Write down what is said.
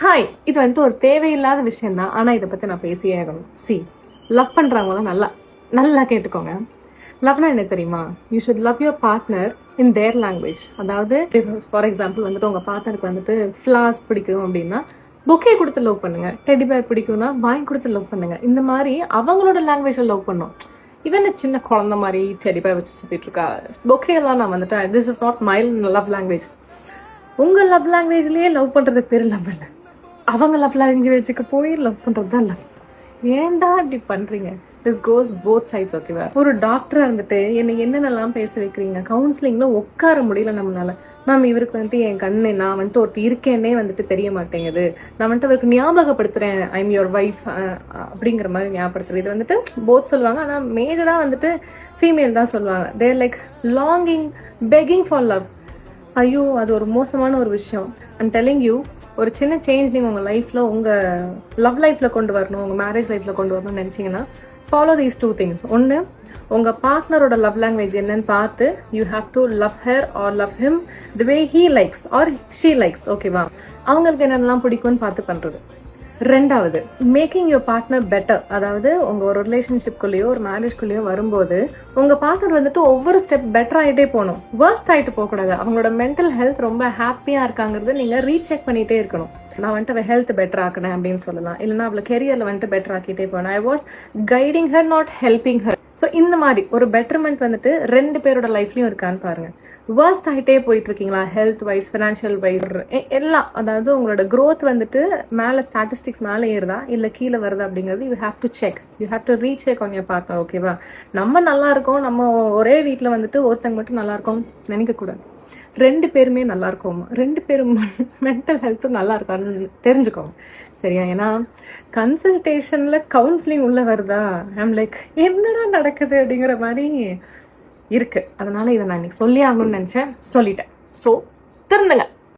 Hi, இது வந்துட்டு ஒரு தேவையில்லாத விஷயம் தான். ஆனால் இதை பற்றி நான் பேசியே ஆகணும். லவ் பண்ணுறவங்களாம் நல்லா நல்லா கேட்டுக்கோங்க. லவ்னா என்ன தெரியுமா? You should love your partner in their language. அதாவது ஃபார் எக்ஸாம்பிள் வந்துட்டு உங்கள் பார்ட்னருக்கு வந்துட்டு ஃப்ளார்ஸ் பிடிக்கும் அப்படின்னா பொக்கே கொடுத்து லவ் பண்ணுங்க. டெடி பேர் பிடிக்கும்னா வாங்கி கொடுத்து லவ் பண்ணுங்க. இந்த மாதிரி அவங்களோட லாங்குவேஜில் லவ் பண்ணும். இவன் சின்ன குழந்த மாதிரி டெடி பேர் வச்சு சுற்றிட்டு இருக்கா, பொக்கே எல்லாம் நான் வந்துட்டேன். This is not my love language. உங்கள் லவ் லாங்குவேஜ்லேயே லவ் பண்ணுறதுக்கு பேர் லவ் இல்லை. அவங்க லவ் லாங்குவேஜுக்கு போய் லவ் பண்ணுறது தான் லவ். ஏன்டா இப்படி பண்ணுறீங்க? This goes both sides. ஓகேவா? ஒரு டாக்டராக இருந்துட்டு என்னை என்னென்னலாம் பேச வைக்கிறீங்க. கவுன்சிலிங்கில் உட்கார முடியல நம்மளால. மேம் இவருக்கு வந்துட்டு என் கண்ணு நான் வந்துட்டு ஒருத்தர் இருக்கேன்னே வந்துட்டு தெரிய மாட்டேங்குது. நான் வந்துட்டு அவருக்கு ஞாபகப்படுத்துகிறேன் ஐம் யுவர் ஒய்ஃப் அப்படிங்கிற மாதிரி ஞாபகப்படுத்துறது. இது வந்துட்டு போத் சொல்லுவாங்க. ஆனால் மேஜராக வந்துட்டு ஃபீமேல் தான் சொல்லுவாங்க. They're like longing, begging for love. ஐயோ, அது ஒரு மோசமான ஒரு விஷயம். ஐம் டெல்லிங் யூ, ஒரு சின்ன சேஞ்ச் நீங்கள் உங்கள் லைஃப்பில், உங்கள் லவ் லைஃப்பில் கொண்டு வரணும், உங்கள் மேரேஜ் லைஃப்பில் கொண்டு வரணும்னு நினச்சிங்கன்னா ஃபாலோ தீஸ் 2 திங்ஸ். ஒன்று, உங்கள் பார்ட்னரோட லவ் லாங்குவேஜ் என்னன்னு பார்த்து you have to love her R love him the way he likes or she likes. ஓகேவா? அவங்களுக்கு என்னென்னலாம் பிடிக்கும்னு பார்த்து பண்ணுறது. ரெண்டாவது, மேக்கிங் யுவர் பார்ட்னர் பெட்டர். அதாவது உங்கள் ஒரு ரிலேஷன்ஷிப்குள்ளேயோ ஒரு மேரேஜ்குள்ளேயோ வரும்போது உங்கள் பார்ட்னர் வந்துட்டு ஒவ்வொரு ஸ்டெப் பெட்டர் ஆகிட்டே போகணும். வேர்ஸ்ட் ஆகிட்டு போகக்கூடாது. அவங்களோட மென்டல் ஹெல்த் ரொம்ப ஹாப்பியாக இருக்காங்கிறது நீங்கள் ரீசெக் பண்ணிகிட்டே இருக்கணும். நான் வந்துட்டு அவள் ஹெல்த் பெட்டர் ஆக்கினேன் அப்படின்னு சொல்லலாம். இல்லைனா அவளை கெரியரில் வந்துட்டு பெட்டர் ஆக்கிட்டே போனேன். I was guiding her, not helping her. So இந்த மாதிரி ஒரு பெட்டர்மெண்ட் வந்துட்டு 2 பேரோட லைஃப்லையும் இருக்கான்னு பாருங்க. வேர்ஸ்ட் ஆகிட்டே போயிட்டு இருக்கீங்களா, ஹெல்த் வைஸ், ஃபினான்ஷியல் வைஸ், எல்லாம். அதாவது உங்களோட க்ரோத் வந்துட்டு மேலே ஸ்டாட்டிஸ்டிக்ஸ் மேலே ஏறுதா இல்லை கீழே வருதா அப்படிங்கிறது you have to check. You have to recheck on your partner. ஓகேவா? நம்ம நல்லா இருக்கோம், நம்ம ஒரே வீட்டில் வந்துட்டு ஒருத்தங்க மட்டும் நல்லா இருக்கோம் நினைக்கக்கூடாது. 2 பேருமே நல்லா இருக்கோம், 2 பேரும் மென்டல் ஹெல்த்தும் நல்லா இருக்கான்னு தெரிஞ்சுக்கோங்க. சரியா? ஏன்னா கன்சல்டேஷனில் கவுன்சிலிங் உள்ள வருதா, ஐம் லைக் என்னடா நடக்குது அப்படிங்கிற மாதிரி இருக்குது. அதனால இதை நான் இன்னைக்கு சொல்லி ஆகணும்னு நினச்சேன், சொல்லிட்டேன். ஸோ திருந்துங்க.